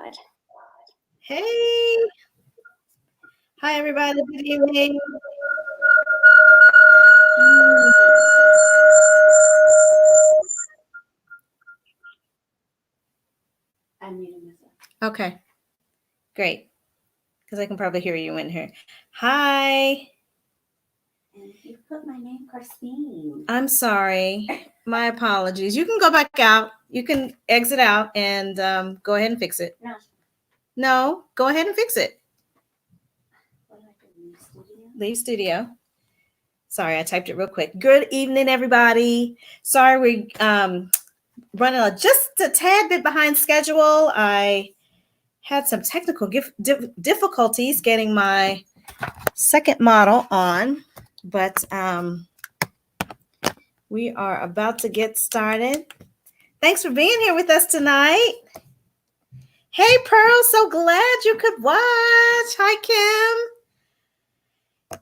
God. Hey. Hi, everybody. Good evening. I'm muting myself. Okay, great. Because I can probably hear you in here. Hi. And you put my name, Christine. I'm sorry. My apologies. You can go back out. You can exit out and go ahead and fix it. No. No, go ahead and fix it. What do I do? Leave studio? Leave studio. Sorry, I typed it real quick. Good evening, everybody. Sorry, we running just a tad bit behind schedule. I had some technical difficulties getting my second model on, but we are about to get started. Thanks for being here with us tonight. Hey, Pearl, so glad you could watch. Hi, Kim.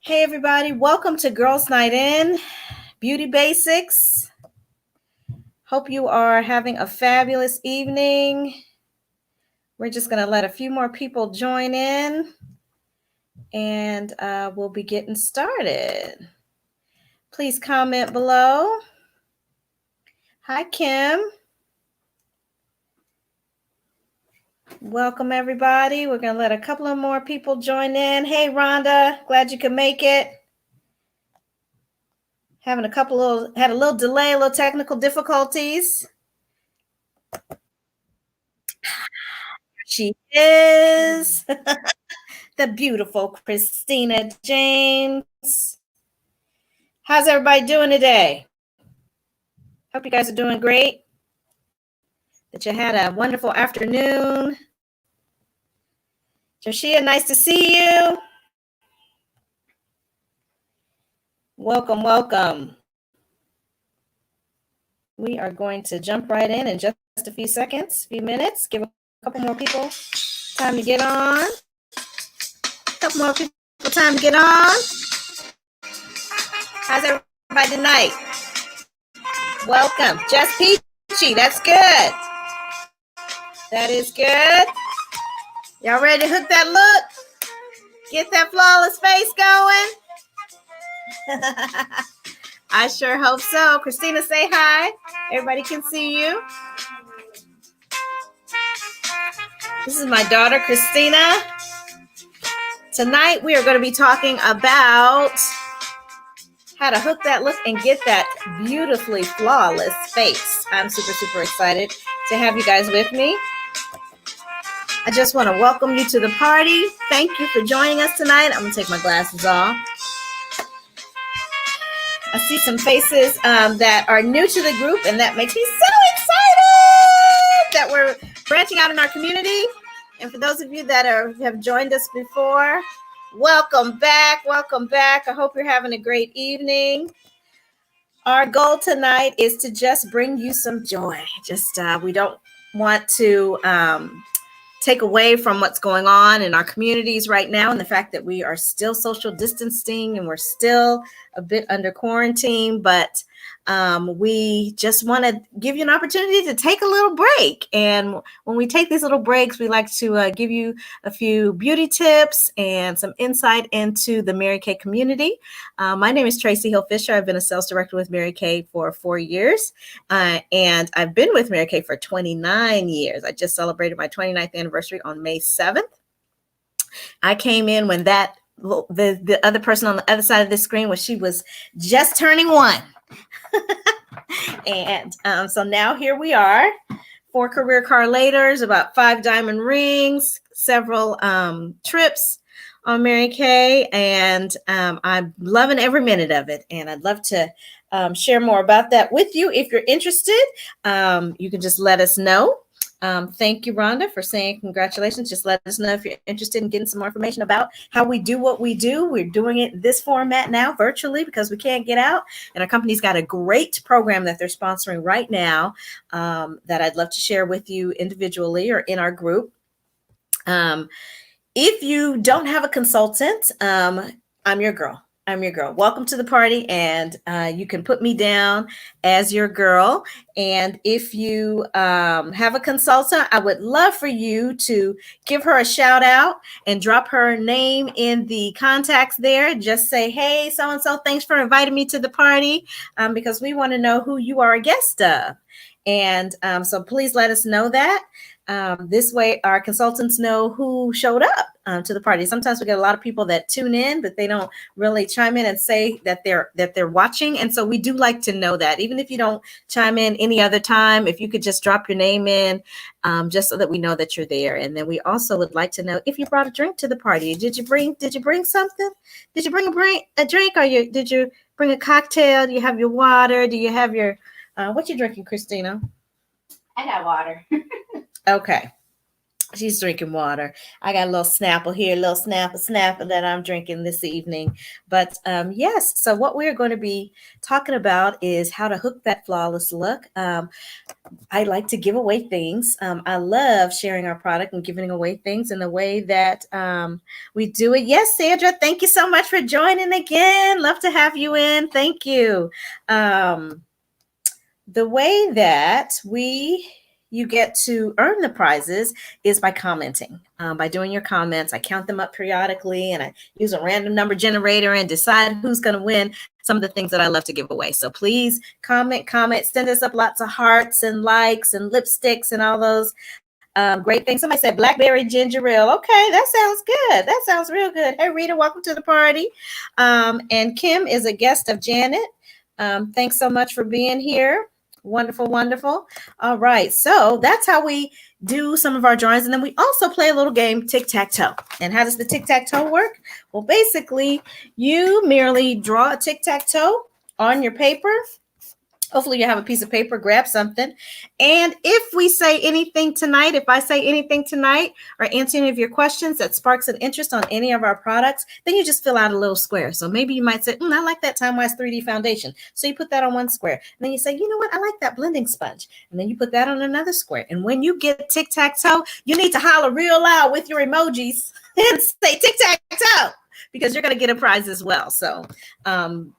Hey, everybody. Welcome to Girls Night In, Beauty Basics. Hope you are having a fabulous evening. We're just going to let a few more people join in, and we'll be getting started. Please comment below. Hi, Kim. Welcome, everybody. We're going to let a couple of more people join in. Hey, Rhonda. Glad you could make it. Having had a little delay, a little technical difficulties. She is the beautiful Christina James. How's everybody doing today? Hope you guys are doing great. That you had a wonderful afternoon. Joshia, nice to see you. Welcome, welcome. We are going to jump right in just a few seconds, few minutes. Give a couple more people time to get on. A couple more people time to get on. How's everybody tonight? Welcome. Just peachy. That's good. That is good. Y'all ready to hook that look? Get that flawless face going? I sure hope so. Christina, say hi. Everybody can see you. This is my daughter, Christina. Tonight, we are going to be talking about how to hook that look and get that beautifully flawless face. I'm super, super excited to have you guys with me. I just want to welcome you to the party. Thank you for joining us tonight. I'm going to take my glasses off. I see some faces that are new to the group, and that makes me so excited that we're branching out in our community. And for those of you that have joined us before, welcome back. Welcome back. I hope you're having a great evening. Our goal tonight is to just bring you some joy. We don't want to take away from what's going on in our communities right now, and the fact that we are still social distancing and we're still a bit under quarantine, but we just want to give you an opportunity to take a little break. And when we take these little breaks, we like to give you a few beauty tips and some insight into the Mary Kay community. My name is Tracy Hill Fisher. I've been a sales director with Mary Kay for 4 years, and I've been with Mary Kay for 29 years. I just celebrated my 29th anniversary on May 7th. I came in when the other person on the other side of the screen she was just turning 1. And so now here we are, 4 career car laters, about 5 diamond rings, several trips on Mary Kay, and I'm loving every minute of it. And I'd love to share more about that with you. If you're interested, you can just let us know. Thank you, Rhonda, for saying congratulations. Just let us know if you're interested in getting some more information about how we do what we do. We're doing it this format now virtually because we can't get out. And our company's got a great program that they're sponsoring right now that I'd love to share with you individually or in our group. If you don't have a consultant, I'm your girl. I'm your girl. Welcome to the party, and you can put me down as your girl. And if you have a consultant, I would love for you to give her a shout out and drop her name in the contacts there. Just say, hey, so-and-so, thanks for inviting me to the party, because we want to know who you are a guest of. And so please let us know that. This way, our consultants know who showed up to the party. Sometimes we get a lot of people that tune in, but they don't really chime in and say that they're watching. And so we do like to know that, even if you don't chime in any other time, if you could just drop your name in, just so that we know that you're there. And then we also would like to know if you brought a drink to the party. Did you bring something? Did you bring a drink, or did you bring a cocktail? Do you have your water? Do you have your what you drinking, Christina? I got water. Okay. She's drinking water. I got a little Snapple here, a little Snapple that I'm drinking this evening. But yes, so what we're going to be talking about is how to hook that flawless look. I like to give away things. I love sharing our product and giving away things in the way that we do it. Yes, Sandra, thank you so much for joining again. Love to have you in. Thank you. The way that you get to earn the prizes is by commenting. By doing your comments, I count them up periodically, and I use a random number generator and decide who's going to win some of the things that I love to give away. So please comment, send us up lots of hearts and likes and lipsticks and all those great things. Somebody said blackberry ginger ale. Okay, that sounds good. That sounds real good. Hey, Rita, welcome to the party. And Kim is a guest of Janet. Thanks so much for being here. Wonderful, wonderful. All right, so that's how we do some of our drawings. And then we also play a little game, tic-tac-toe. And how does the tic-tac-toe work? Well, basically, you merely draw a tic-tac-toe on your paper. Hopefully you have a piece of paper, grab something. And if we say anything tonight, if I say anything tonight or answer any of your questions that sparks an interest on any of our products, then you just fill out a little square. So maybe you might say, I like that Time-Wise 3D foundation. So you put that on one square. And then you say, you know what? I like that blending sponge. And then you put that on another square. And when you get tic-tac-toe, you need to holler real loud with your emojis and say tic-tac-toe, because you're going to get a prize as well. So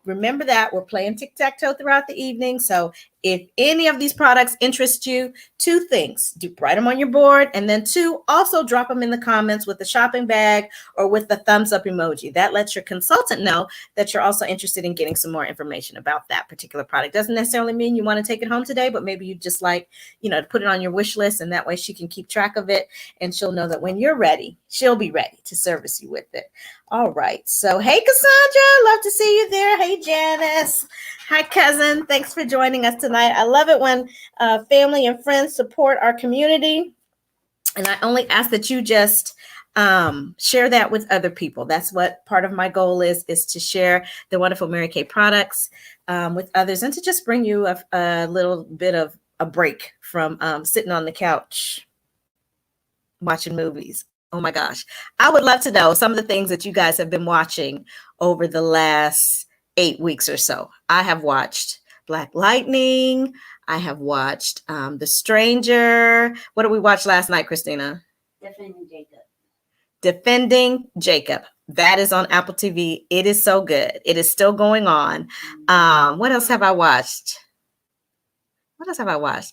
remember that we're playing tic-tac-toe throughout the evening. So if any of these products interest you, two things: write them on your board, and then two, also drop them in the comments with the shopping bag or with the thumbs up emoji. That lets your consultant know that you're also interested in getting some more information about that particular product. Doesn't necessarily mean you want to take it home today, but maybe you just like, to put it on your wish list, and that way she can keep track of it, and she'll know that when you're ready, she'll be ready to service you with it. All right. So, hey, Cassandra, love to see you there. Hey, Janice. Hi, cousin. Thanks for joining us tonight. I love it when family and friends support our community. And I only ask that you just share that with other people. That's what part of my goal is to share the wonderful Mary Kay products with others, and to just bring you a little bit of a break from sitting on the couch watching movies. Oh my gosh. I would love to know some of the things that you guys have been watching over the last 8 weeks or so. I have watched Black Lightning. I have watched The Stranger. What did we watch last night, Christina? Defending Jacob. Defending Jacob. That is on Apple TV. It is so good. It is still going on. What else have I watched?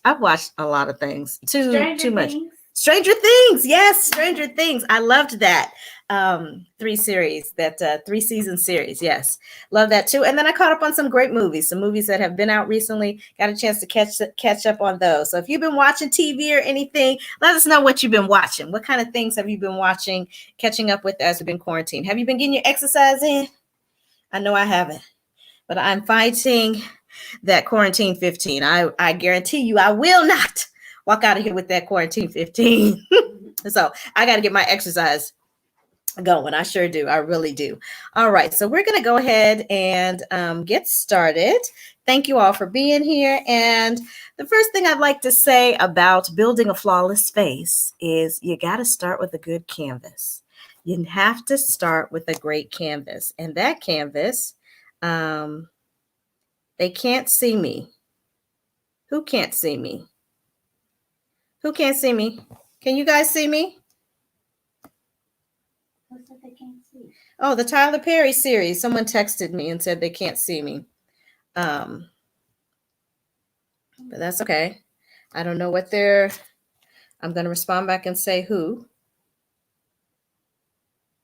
I've watched a lot of things. Too much. Stranger Things. Yes, Stranger Things. I loved that 3-season series. Yes, love that too. And then I caught up on some great movies, some movies that have been out recently. Got a chance to catch up on those. So if you've been watching TV or anything, let us know what you've been watching. What kind of things have you been watching, catching up with as we've been quarantined? Have you been getting your exercise in? I know I haven't, but I'm fighting that quarantine 15. I guarantee you I will not walk out of here with that quarantine 15. So I got to get my exercise going. I sure do. I really do. All right. So we're going to go ahead and get started. Thank you all for being here. And the first thing I'd like to say about building a flawless face is you got to start with a good canvas. You have to start with a great canvas. And that canvas, they can't see me. Who can't see me? Who can't see me? Can you guys see me? Who said they can't see? Oh, the Tyler Perry series. Someone texted me and said they can't see me. But that's okay. I don't know what they're. I'm going to respond back and say who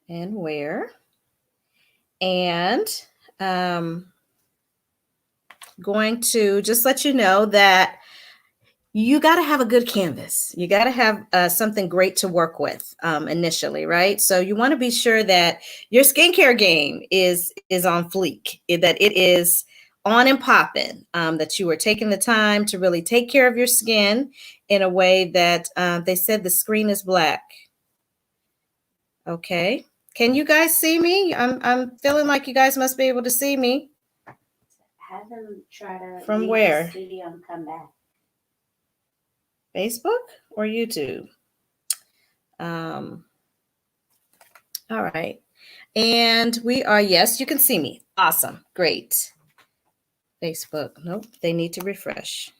and where. And going to just let you know that you got to have a good canvas. You got to have something great to work with initially, right? So you want to be sure that your skincare game is on fleek, that it is on and popping, that you are taking the time to really take care of your skin in a way that they said the screen is black. Okay. Can you guys see me? I'm feeling like you guys must be able to see me. Have them try to From leave where? the studio and come back. Facebook or YouTube? All right. And we are, yes, you can see me. Awesome. Great. Facebook. Nope. They need to refresh.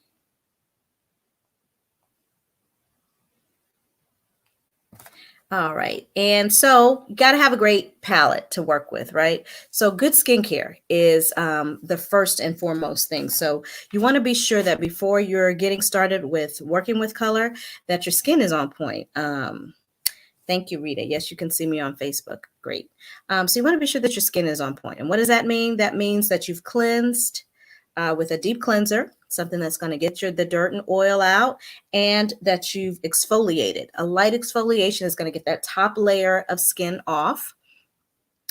All right. And so you got to have a great palette to work with, right? So good skincare is the first and foremost thing. So you want to be sure that before you're getting started with working with color, that your skin is on point. Thank you, Rita. Yes, you can see me on Facebook. Great. So you want to be sure that your skin is on point. And what does that mean? That means that you've cleansed with a deep cleanser, something that's going to get the dirt and oil out, and that you've exfoliated. A light exfoliation is going to get that top layer of skin off.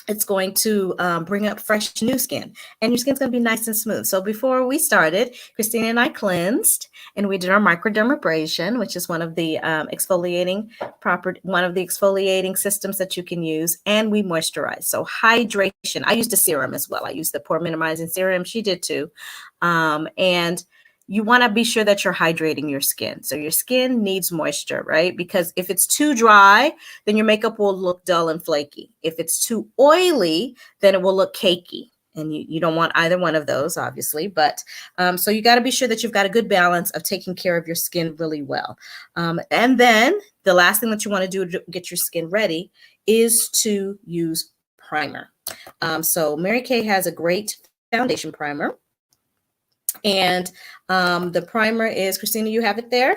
It's going to bring up fresh new skin, and your skin's going to be nice and smooth. So before we started, Christina and I cleansed, and we did our microdermabrasion, which is one of the exfoliating systems that you can use, and we moisturized. So hydration. I used a serum as well. I used the pore minimizing serum. She did too, and you want to be sure that you're hydrating your skin. So your skin needs moisture, right? Because if it's too dry, then your makeup will look dull and flaky. If it's too oily, then it will look cakey. And you don't want either one of those, obviously. But so you got to be sure that you've got a good balance of taking care of your skin really well. And then the last thing that you want to do to get your skin ready is to use primer. So Mary Kay has a great foundation primer. And the primer is, Christina, you have it there?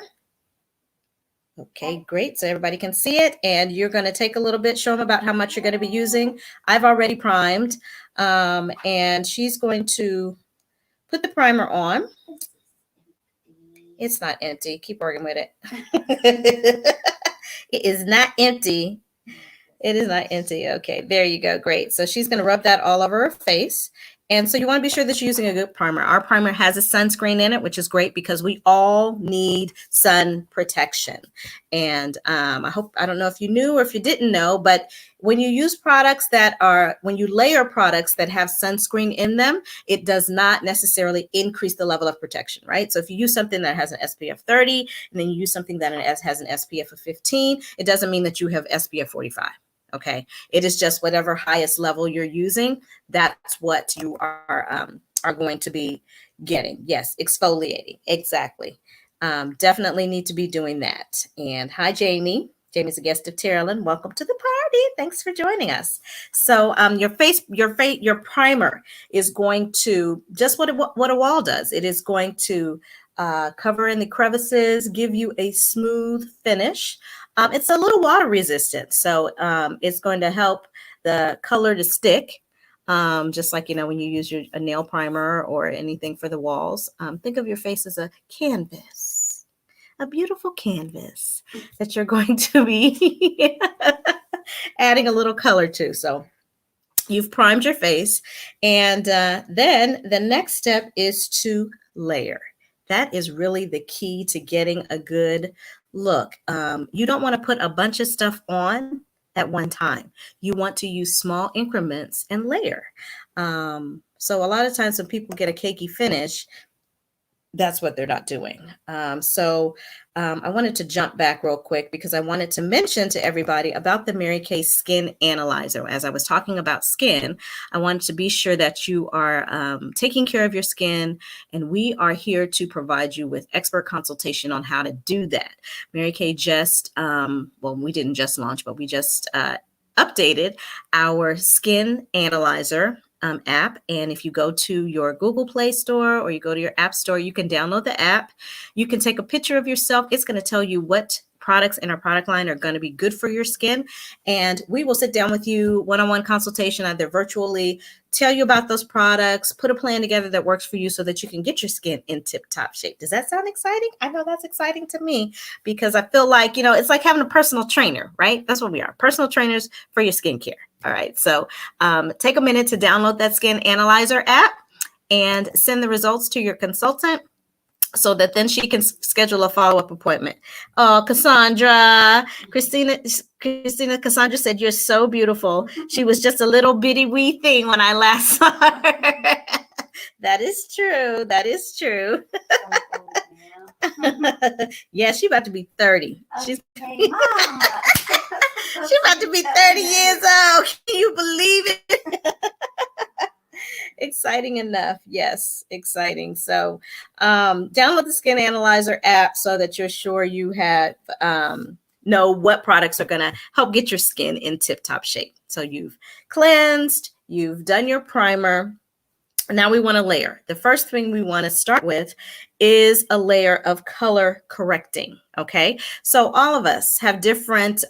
Okay, great. So everybody can see it. And you're going to take a little bit, show them about how much you're going to be using. I've already primed. And she's going to put the primer on. It's not empty. Keep working with it. It is not empty. It is not empty. Okay, there you go. Great. So she's going to rub that all over her face. And so you want to be sure that you're using a good primer. Our primer has a sunscreen in it, which is great because we all need sun protection. And I don't know if you knew or if you didn't know, but when you use when you layer products that have sunscreen in them, it does not necessarily increase the level of protection, right? So if you use something that has an SPF 30 and then you use something that has an SPF of 15, it doesn't mean that you have SPF 45. Okay, it is just whatever highest level you're using. That's what you are going to be getting. Yes, exfoliating. Exactly. Definitely need to be doing that. And hi, Jamie. Jamie's a guest of Terrelyn. Welcome to the party. Thanks for joining us. So your primer is going to just what a wall does. It is going to cover in the crevices, give you a smooth finish. It's a little water resistant, so it's going to help the color to stick, just like, when you use a nail primer or anything for the walls. Think of your face as a canvas, a beautiful canvas that you're going to be adding a little color to. So you've primed your face, and then the next step is to layer. That is really the key to getting a good look. You don't want to put a bunch of stuff on at one time. You want to use small increments and layer. So a lot of times when people get a cakey finish, that's what they're not doing. I wanted to jump back real quick because I wanted to mention to everybody about the Mary Kay Skin Analyzer. As I was talking about skin, I wanted to be sure that you are taking care of your skin, and we are here to provide you with expert consultation on how to do that. Mary Kay just, we didn't just launch, but we just updated our skin analyzer app. And if you go to your Google Play Store or you go to your App Store, you can download the app. You can take a picture of yourself. It's going to tell you what products in our product line are going to be good for your skin. And we will sit down with you, one-on-one consultation, either virtually, tell you about those products, put a plan together that works for you so that you can get your skin in tip-top shape. Does that sound exciting? I know that's exciting to me because I feel like, it's like having a personal trainer, right? That's what we are, personal trainers for your skincare. All right. So take a minute to download that Skin Analyzer app and send the results to your consultant, so that then she can schedule a follow-up appointment. Oh, Christina Cassandra said, you're so beautiful. She was just a little bitty wee thing when I last saw her. That is true. That is true. Yeah, she's about to be 30. She's Okay, Mom. she's about to be 30 years old. Can you believe it? Exciting enough. Yes, exciting. So download the Skin Analyzer app so that you're sure you have know what products are going to help get your skin in tip-top shape. So you've cleansed, you've done your primer. Now we want to layer. The first thing we want to start with is a layer of color correcting. Okay, so all of us have different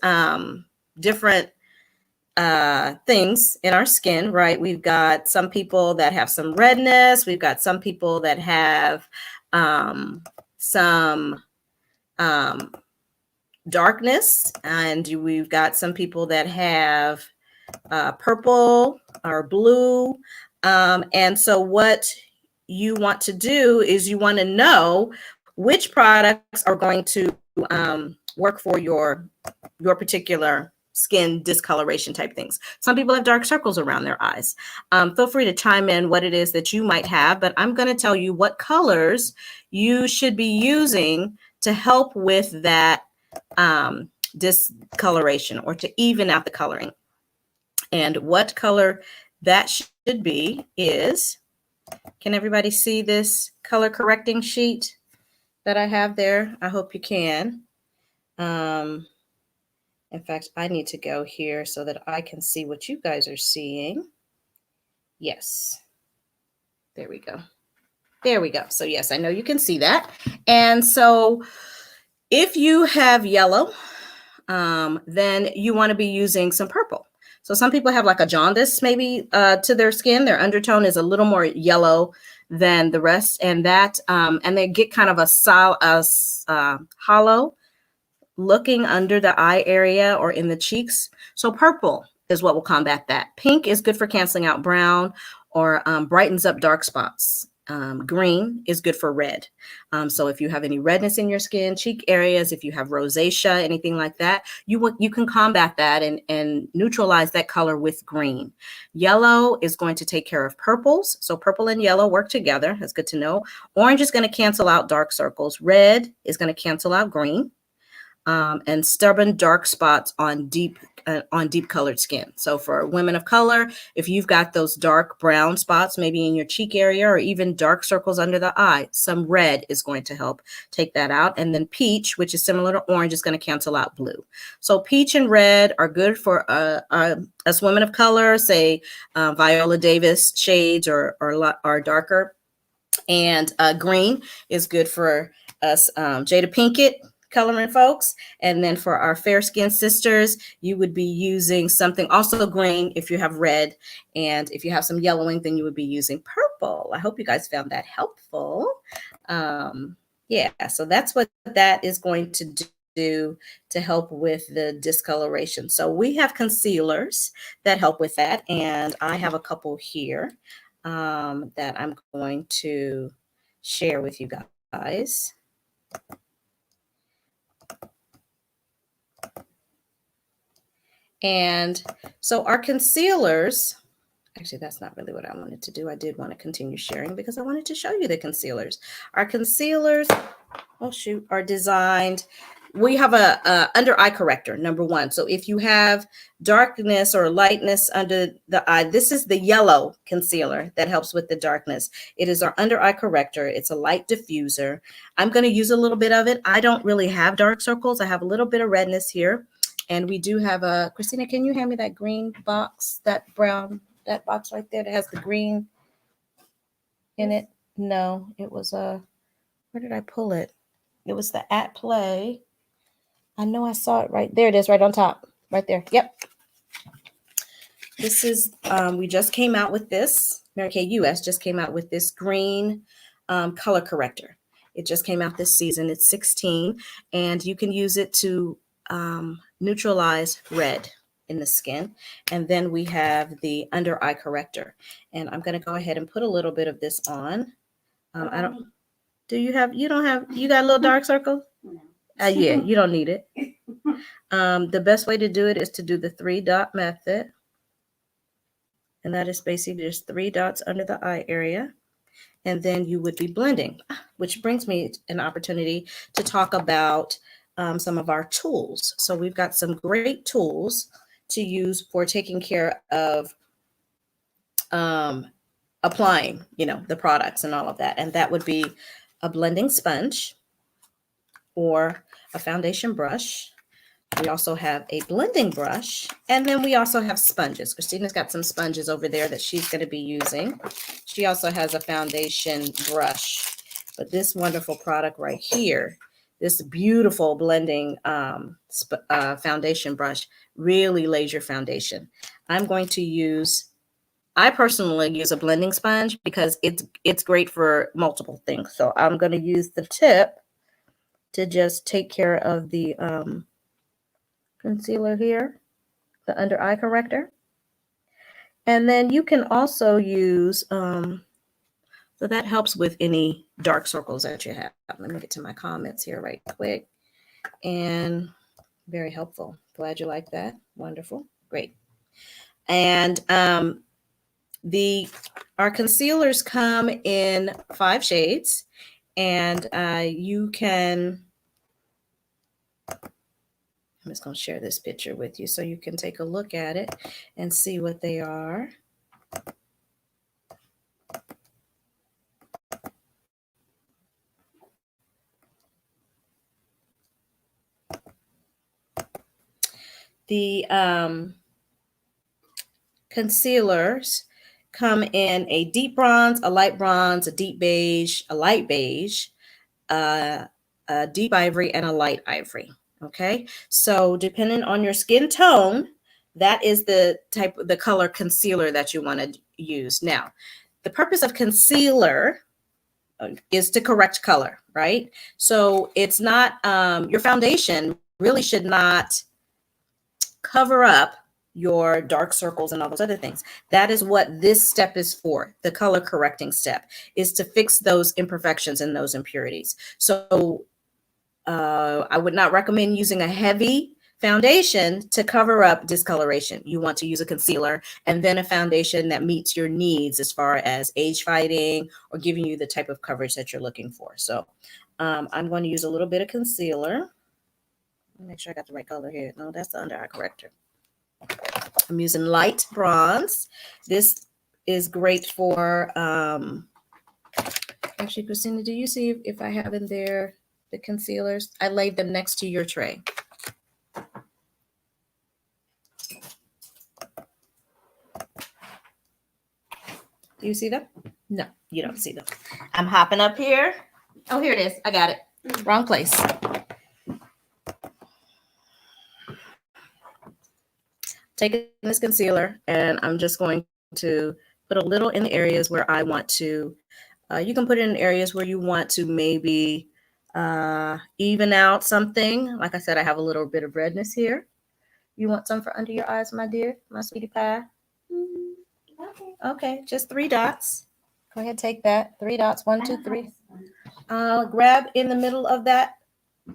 things in our skin, right? We've got some people that have some redness. We've got some people that have some darkness, and we've got some people that have purple or blue. And so what you want to do is you want to know which products are going to work for your particular skin discoloration type things. Some people have dark circles around their eyes. Feel free to chime in what it is that you might have, but I'm going to tell you what colors you should be using to help with that discoloration or to even out the coloring. And what color that should be is, can everybody see this color correcting sheet that I have there? I hope you can. In fact, I need to go here so that I can see what you guys are seeing. Yes. There we go. There we go. So yes, I know you can see that. And so if you have yellow, then you want to be using some purple. So some people have like a jaundice maybe to their skin. Their undertone is a little more yellow than the rest. And that, and they get kind of a hollow looking under the eye area or in the cheeks. So purple is what will combat that. Pink is good for canceling out brown or brightens up dark spots. Green is good for red. So if you have any redness in your skin, cheek areas, if you have rosacea, anything like that, you can combat that and neutralize that color with green. Yellow is going to take care of purples. So purple and yellow work together. That's good to know. Orange is going to cancel out dark circles. Red is going to cancel out green. And stubborn dark spots on deep colored skin. So for women of color, if you've got those dark brown spots, maybe in your cheek area or even dark circles under the eye, some red is going to help take that out. And then peach, which is similar to orange, is going to cancel out blue. So peach and red are good for us women of color, say Viola Davis shades or darker. And green is good for us Jada Pinkett coloring folks. And then for our fair skinned sisters, you would be using something also green if you have red. And if you have some yellowing, then you would be using purple. I hope you guys found that helpful. Yeah, so that's what that is going to do to help with the discoloration. So we have concealers that help with that. And I have a couple here that I'm going to share with you guys. And so our concealers, actually, that's not really what I wanted to do. I did want to continue sharing because I wanted to show you the concealers. Our concealers, oh shoot, are designed. We have a under eye corrector, number one. So if you have darkness or lightness under the eye, this is the yellow concealer that helps with the darkness. It is our under eye corrector. It's a light diffuser. I'm going to use a little bit of it. I don't really have dark circles. I have a little bit of redness here. And we do have a, Christina, can you hand me that green box, that box right there that has the green in it? No, it was where did I pull it? It was the at play. I know I saw it right there. It is right on top, right there. Yep. This is, we just came out with this. Mary Kay US just came out with this green color corrector. It just came out this season. It's 16, and you can use it to neutralize red in the skin. And then we have the under eye corrector. And I'm going to go ahead and put a little bit of this on. I don't, you got a little dark circle? No. Yeah, you don't need it. The best way to do it is to do the 3-dot method. And that is basically just 3 dots under the eye area. And then you would be blending, which brings me an opportunity to talk about some of our tools. So we've got some great tools to use for taking care of applying, the products and all of that. And that would be a blending sponge or a foundation brush. We also have a blending brush, and then we also have sponges. Christina's got some sponges over there that she's going to be using. She also has a foundation brush, but this wonderful product right here, this beautiful blending foundation brush really lays your foundation. I personally use a blending sponge because it's great for multiple things. So I'm going to use the tip to just take care of the concealer here, the under eye corrector. And then you can also use, so that helps with any dark circles that you have. Let me get to my comments here right quick. And very helpful. Glad you like that. Wonderful. Great. And our concealers come in 5 shades, and you can, I'm just going to share this picture with you so you can take a look at it and see what they are. The concealers come in a deep bronze, a light bronze, a deep beige, a light beige, a deep ivory, and a light ivory. Okay, so depending on your skin tone, that is the color concealer that you want to use. Now, the purpose of concealer is to correct color, right? So it's not, your foundation really should not cover up your dark circles and all those other things. That is what this step is for. The color correcting step is to fix those imperfections and those impurities. So I would not recommend using a heavy foundation to cover up discoloration. You want to use a concealer and then a foundation that meets your needs as far as age fighting or giving you the type of coverage that you're looking for. So I'm going to use a little bit of concealer. Make sure I got the right color here. No, that's the under eye corrector. I'm using light bronze. This is great for, actually, Christina, do you see if I have in there the concealers? I laid them next to your tray. Do you see them? No, you don't see them. I'm hopping up here. Oh, here it is. I got it. Wrong place. Taking this concealer, and I'm just going to put a little in the areas where I want to. You can put it in areas where you want to maybe even out something. Like I said, I have a little bit of redness here. You want some for under your eyes, my dear, my sweetie pie? Okay, just 3 dots. Go ahead, take that. 3 dots. 1, 2, 3. Grab in the middle of that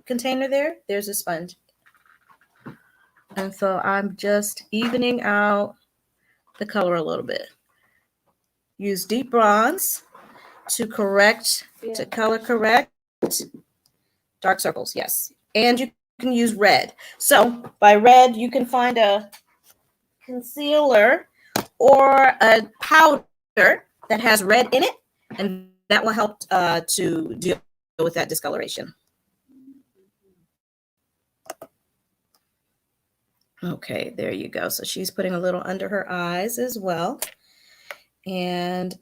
container there. There's a sponge. And so I'm just evening out the color a little bit. Use deep bronze to color correct dark circles, yes. And you can use red. So by red, you can find a concealer or a powder that has red in it, and that will help to deal with that discoloration. Okay, there you go. So she's putting a little under her eyes as well. And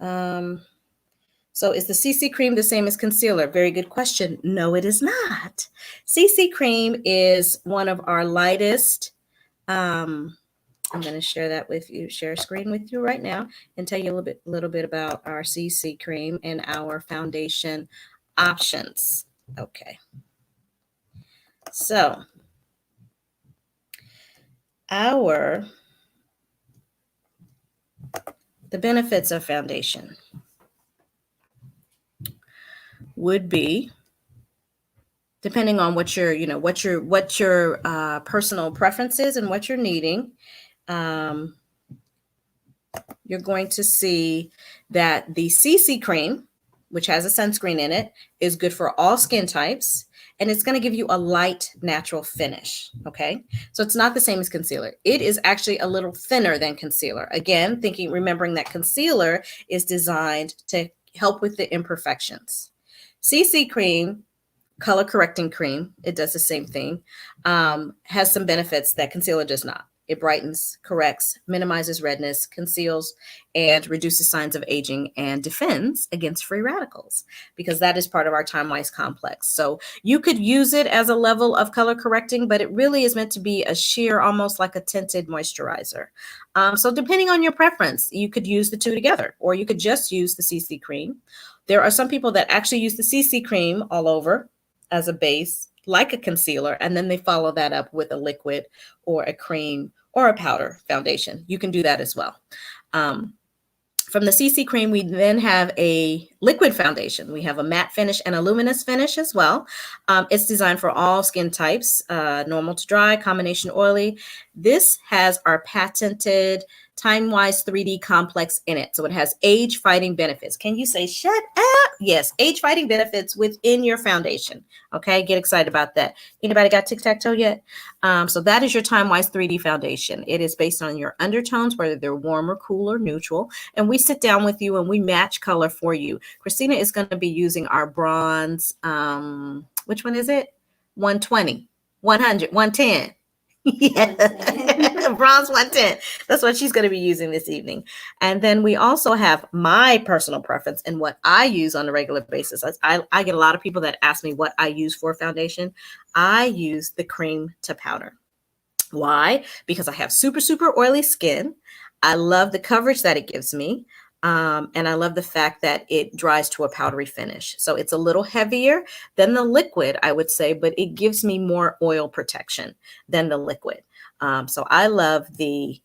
so is the CC cream the same as concealer? Very good question. No, it is not. CC cream is one of our lightest. I'm going to share that with you, share a screen with you right now, and tell you a little bit about our CC cream and our foundation options. Okay. So the benefits of foundation would be, depending on what your personal preference is and what you're needing. You're going to see that the CC cream, which has a sunscreen in it, is good for all skin types, and it's going to give you a light, natural finish. Okay, so it's not the same as concealer. It is actually a little thinner than concealer. Again, remembering that concealer is designed to help with the imperfections. CC cream, color correcting cream, it does the same thing, has some benefits that concealer does not. It brightens, corrects, minimizes redness, conceals, and reduces signs of aging and defends against free radicals, because that is part of our time-wise complex. So you could use it as a level of color correcting, but it really is meant to be a sheer, almost like a tinted moisturizer. So depending on your preference, you could use the two together, or you could just use the CC cream. There are some people that actually use the CC cream all over as a base, like a concealer, and then they follow that up with a liquid or a cream or a powder foundation. You can do that as well. From the CC cream, we then have a liquid foundation. We have a matte finish and a luminous finish as well. It's designed for all skin types, normal to dry, combination oily. This has our patented time-wise 3D complex in it. So it has age-fighting benefits. Can you say, shut up? Yes, age-fighting benefits within your foundation. Okay, get excited about that. Anybody got tic-tac-toe yet? So that is your time-wise 3D foundation. It is based on your undertones, whether they're warm or cool or neutral. And we sit down with you and we match color for you. Christina is going to be using our bronze, which one is it? 120, 100, 110. Yeah, bronze 110. That's what she's going to be using this evening. And then we also have my personal preference and what I use on a regular basis. I get a lot of people that ask me what I use for foundation. I use the cream to powder. Why? Because I have super, super oily skin. I love the coverage that it gives me. And I love the fact that it dries to a powdery finish. So it's a little heavier than the liquid, I would say, but it gives me more oil protection than the liquid. So I love the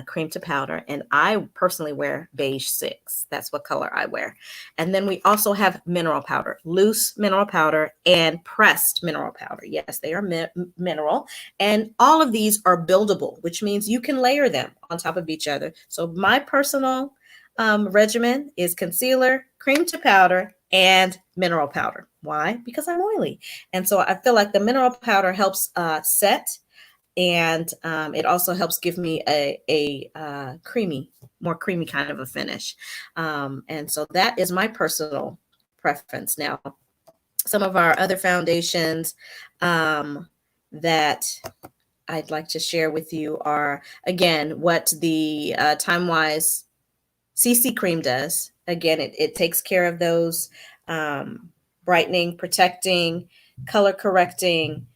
cream to powder, and I personally wear beige 6. That's what color I wear. And then we also have mineral powder, loose mineral powder and pressed mineral powder. Yes, they are mineral, and all of these are buildable, which means you can layer them on top of each other. So my personal regimen is concealer, cream to powder, and mineral powder. Why? Because I'm oily. And so I feel like the mineral powder helps set, and it also helps give me a more creamy kind of a finish. And so that is my personal preference. Now, some of our other foundations that I'd like to share with you are, again, what the Time-Wise CC cream does. Again, it takes care of those brightening, protecting, color correcting,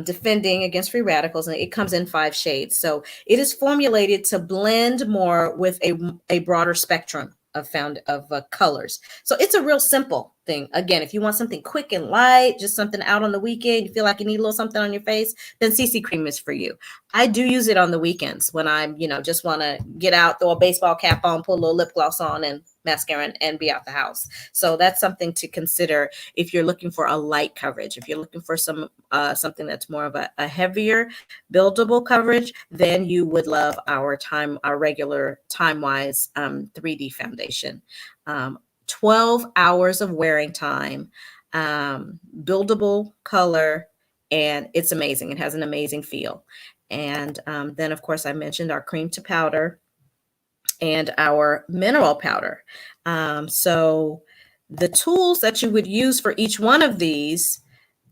defending against free radicals, and it comes in 5 shades. So it is formulated to blend more with a broader spectrum of colors. So it's a real simple thing. Again, if you want something quick and light, just something out on the weekend, you feel like you need a little something on your face, then CC cream is for you. I do use it on the weekends when I'm, just want to get out, throw a baseball cap on, put a little lip gloss on and mascara and be out the house. So that's something to consider if you're looking for a light coverage. If you're looking for something that's more of a heavier buildable coverage, then you would love our regular Time-Wise 3D foundation. 12 hours of wearing time, buildable color, and it's amazing. It has an amazing feel. And then, of course, I mentioned our cream to powder and our mineral powder. So the tools that you would use for each one of these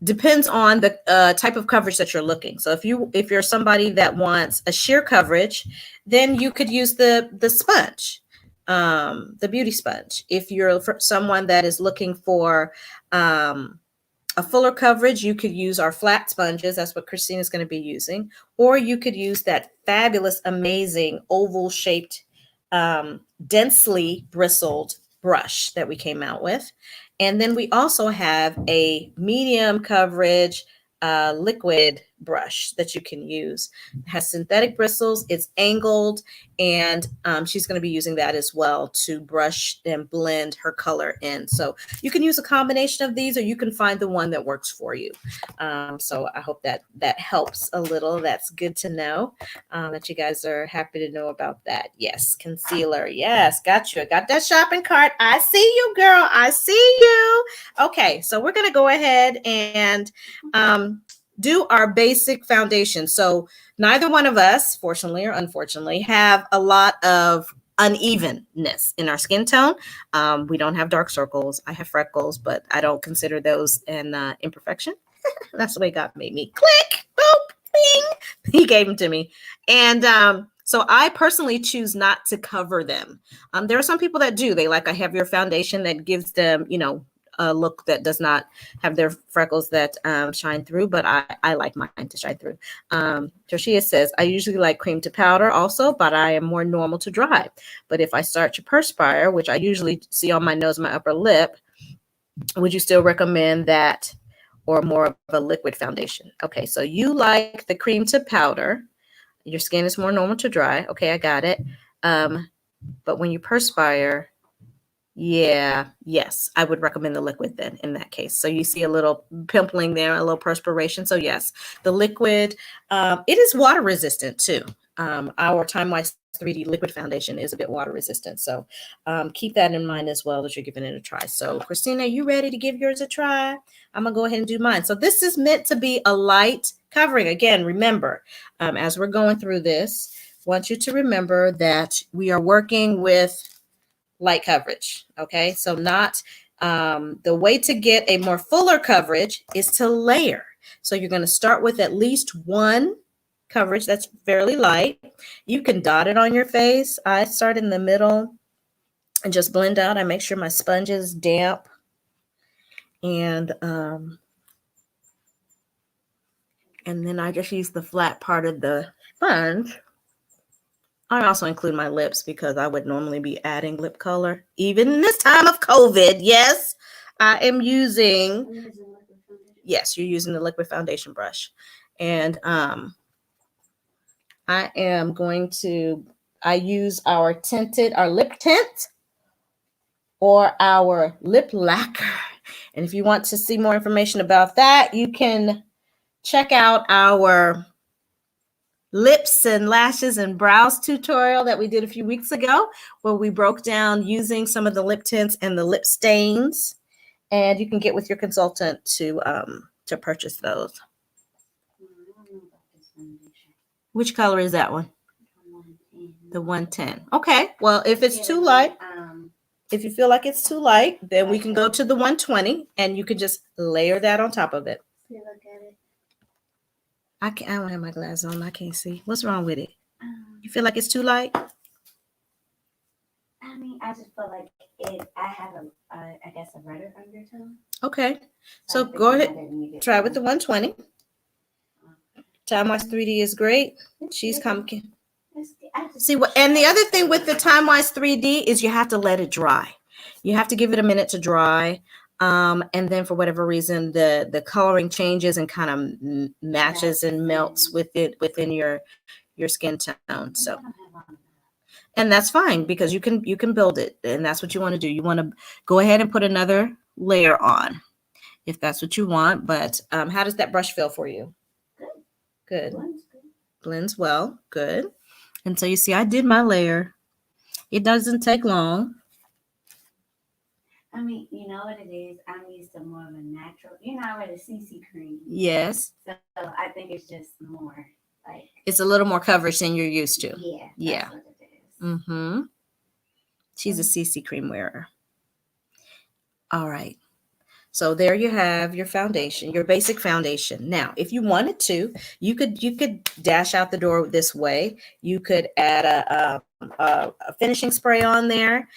depends on the type of coverage that you're looking. So if you're somebody that wants a sheer coverage, then you could use the sponge, the beauty sponge. If you're someone that is looking for a fuller coverage, you could use our flat sponges. That's what Christine is going to be using. Or you could use that fabulous, amazing oval shaped, densely bristled brush that we came out with. And then we also have a medium coverage liquid brush that you can use. It has synthetic bristles, it's angled, and she's going to be using that as well to brush and blend her color in. So you can use a combination of these, or you can find the one that works for you. So I hope that helps a little. That's good to know, that you guys are happy to know about that. Yes, concealer. Yes, got you. I got that shopping cart. I see you, girl. I see you. Okay, so we're going to go ahead and do our basic foundation. So neither one of us, fortunately or unfortunately, have a lot of unevenness in our skin tone. We don't have dark circles. I have freckles, but I don't consider those an imperfection. That's the way God made me. Click, boop, bing. He gave them to me. And so I personally choose not to cover them. There are some people that do. They like a heavier foundation that gives them, a look that does not have their freckles that shine through, but I like mine to shine through. Joshia says, I usually like cream to powder also, but I am more normal to dry. But if I start to perspire, which I usually see on my nose, my upper lip, would you still recommend that or more of a liquid foundation? Okay, so you like the cream to powder. Your skin is more normal to dry. Okay, I got it. But when you perspire, yes, I would recommend the liquid then in that case. So you see a little pimpling there, a little perspiration. So yes, the liquid, it is water resistant too. Our Time Wise 3D liquid foundation is a bit water resistant. So keep that in mind as well as you're giving it a try. So Christina, you ready to give yours a try? I'm gonna go ahead and do mine. So this is meant to be a light covering. Again, remember, as we're going through this, I want you to remember that we are working with light coverage. Okay, so not the way to get a more fuller coverage is to layer. So you're going to start with at least one coverage that's fairly light. You can dot it on your face. I start in the middle and just blend out. I make sure my sponge is damp, and then I just use the flat part of the sponge. I also include my lips because I would normally be adding lip color. Even in this time of COVID, yes, I am using, yes, you're using the liquid foundation brush. And I am going to, I use our lip tint or our lip lacquer. And if you want to see more information about that, you can check out our lips and lashes and brows tutorial that we did a few weeks ago, where we broke down using some of the lip tints and the lip stains, and you can get with your consultant to purchase those. Which color is that one? The 110. Okay, well, if it's too light, if you feel like it's too light, then we can go to the 120 and you can just layer that on top of it. Look at it. I don't have my glasses on. I can't see. What's wrong with it? You feel like it's too light? I mean, I just feel like I have I guess a redder undertone. Okay. So go ahead. Try with the 120. Time Wise 3D is great. She's coming. See what? And the other thing with the Time Wise 3D is you have to let it dry. You have to give it a minute to dry. And then for whatever reason, the coloring changes and kind of matches and melts with it within your skin tone. So, and that's fine because you can build it, and that's what you want to do. You want to go ahead and put another layer on if that's what you want. But how does that brush feel for you? Good. Blends well. Good. And so you see, I did my layer. It doesn't take long. I mean, you know what it is? I'm used to more of a natural, I wear the CC cream. Yes. So I think it's just more like. It's a little more coverage than you're used to. Yeah. Yeah. That's what it is. Mm-hmm. She's a CC cream wearer. All right. So there you have your foundation, your basic foundation. Now, if you wanted to, you could dash out the door this way. You could add a finishing spray on there,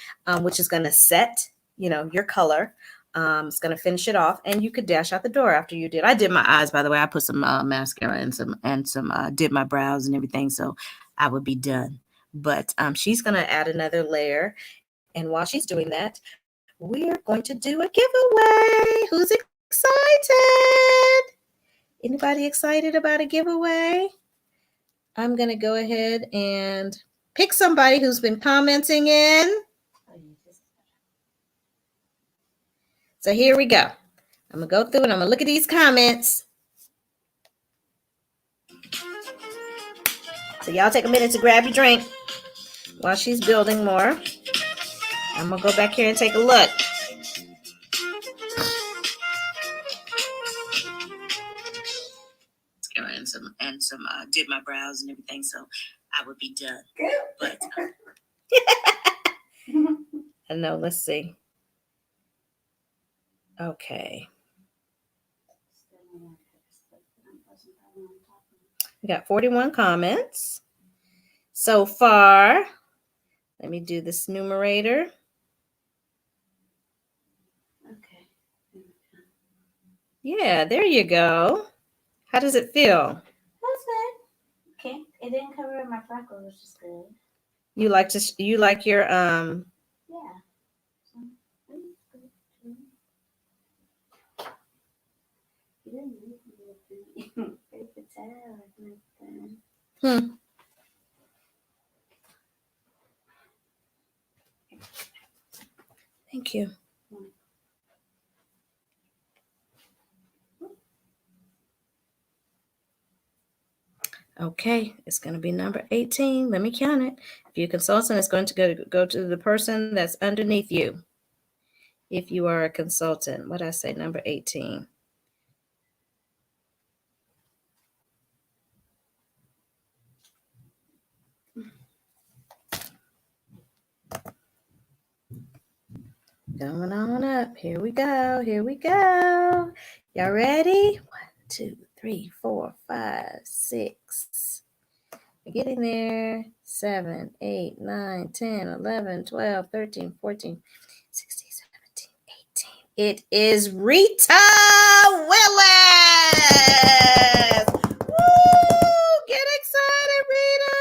which is going to set, your color. It's going to finish it off, and you could dash out the door after you did. I did my eyes, by the way. I put some mascara and some did my brows and everything, so I would be done. But she's going to add another layer, and while she's doing that, we're going to do a giveaway. Who's excited? Anybody excited about a giveaway? I'm going to go ahead and pick somebody who's been commenting in. So here we go. I'm going to go through and I'm going to look at these comments. So y'all take a minute to grab your drink while she's building more. I'm going to go back here and take a look. And some did my brows and everything, so I would be done. But I know. Let's see. Okay. We got 41 comments so far. Let me do this numerator. Okay. Yeah, there you go. How does it feel? That's good. Okay. It didn't cover my freckles, which is good. You like your Yeah. Thank you. Okay, it's going to be number 18. Let me count it. If you're a consultant, it's going to go to the person that's underneath you. If you are a consultant, what did I say? Number 18. Going on up. Here we go. Here we go. Y'all ready? 1, 2, 3, 4, 5, 6. We're getting there. 7, 8, 9, 10, 11, 12, 13, 14, 16, 17, 18. It is Rita Willis. Woo! Get excited, Rita.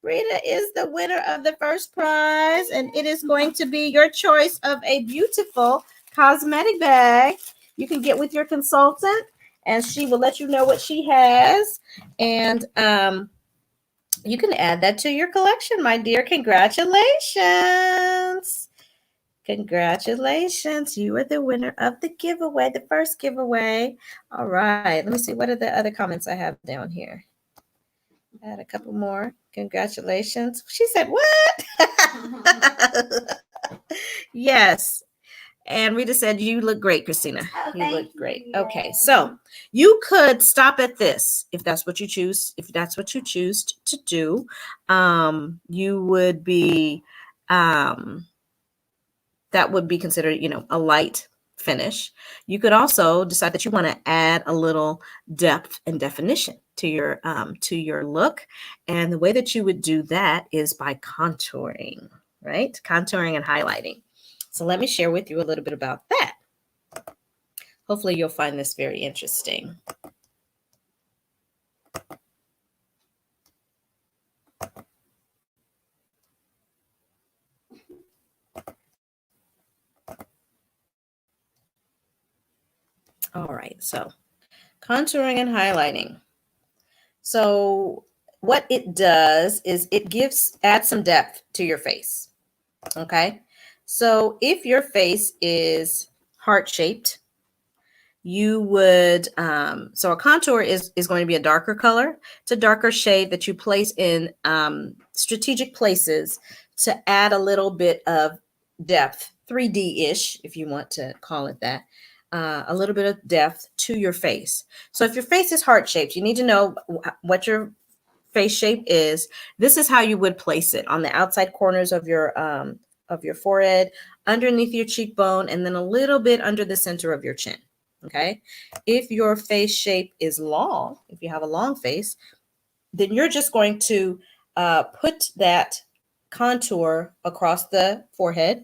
Rita is the winner of the first prize, and it is going to be your choice of a beautiful cosmetic bag. You can get with your consultant, and she will let you know what she has. And you can add that to your collection, my dear. Congratulations. Congratulations. You are the winner of the giveaway, the first giveaway. All right. Let me see. What are the other comments I have down here? Add a couple more. Congratulations. She said, what? Yes. And Rita said, you look great, Christina. Oh, you look great. You. Okay. So you could stop at this if that's what you choose. If that's what you choose to do, you would be, that would be considered, a light finish. You could also decide that you want to add a little depth and definition to your look. And the way that you would do that is by contouring, right? Contouring and highlighting. So let me share with you a little bit about that. Hopefully you'll find this very interesting. All right, so contouring and highlighting. So what it does is it adds some depth to your face. Okay, so if your face is heart-shaped, you would, so a contour is going to be a darker color. It's a darker shade that you place in strategic places to add a little bit of depth, 3D-ish, if you want to call it that, a little bit of depth to your face. So if your face is heart-shaped, you need to know what your face shape is. This is how you would place it on the outside corners of your of your forehead, underneath your cheekbone, and then a little bit under the center of your chin. Okay. If your face shape is long, if you have a long face, then you're just going to put that contour across the forehead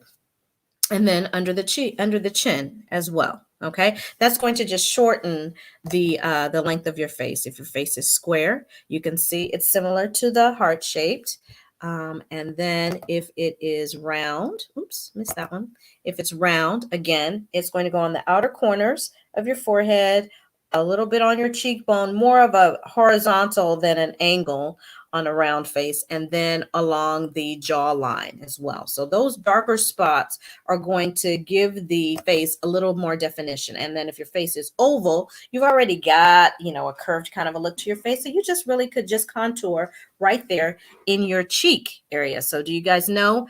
and then under the chin as well. Okay, that's going to just shorten the length of your face. If your face is square, you can see it's similar to the heart shaped. And then if it is round, oops, missed that one. If it's round, again, it's going to go on the outer corners of your forehead, a little bit on your cheekbone, more of a horizontal than an angle on a round face, and then along the jawline as well. So those darker spots are going to give the face a little more definition. And then if your face is oval, you've already got, a curved kind of a look to your face. So you just really could just contour right there in your cheek area. So do you guys know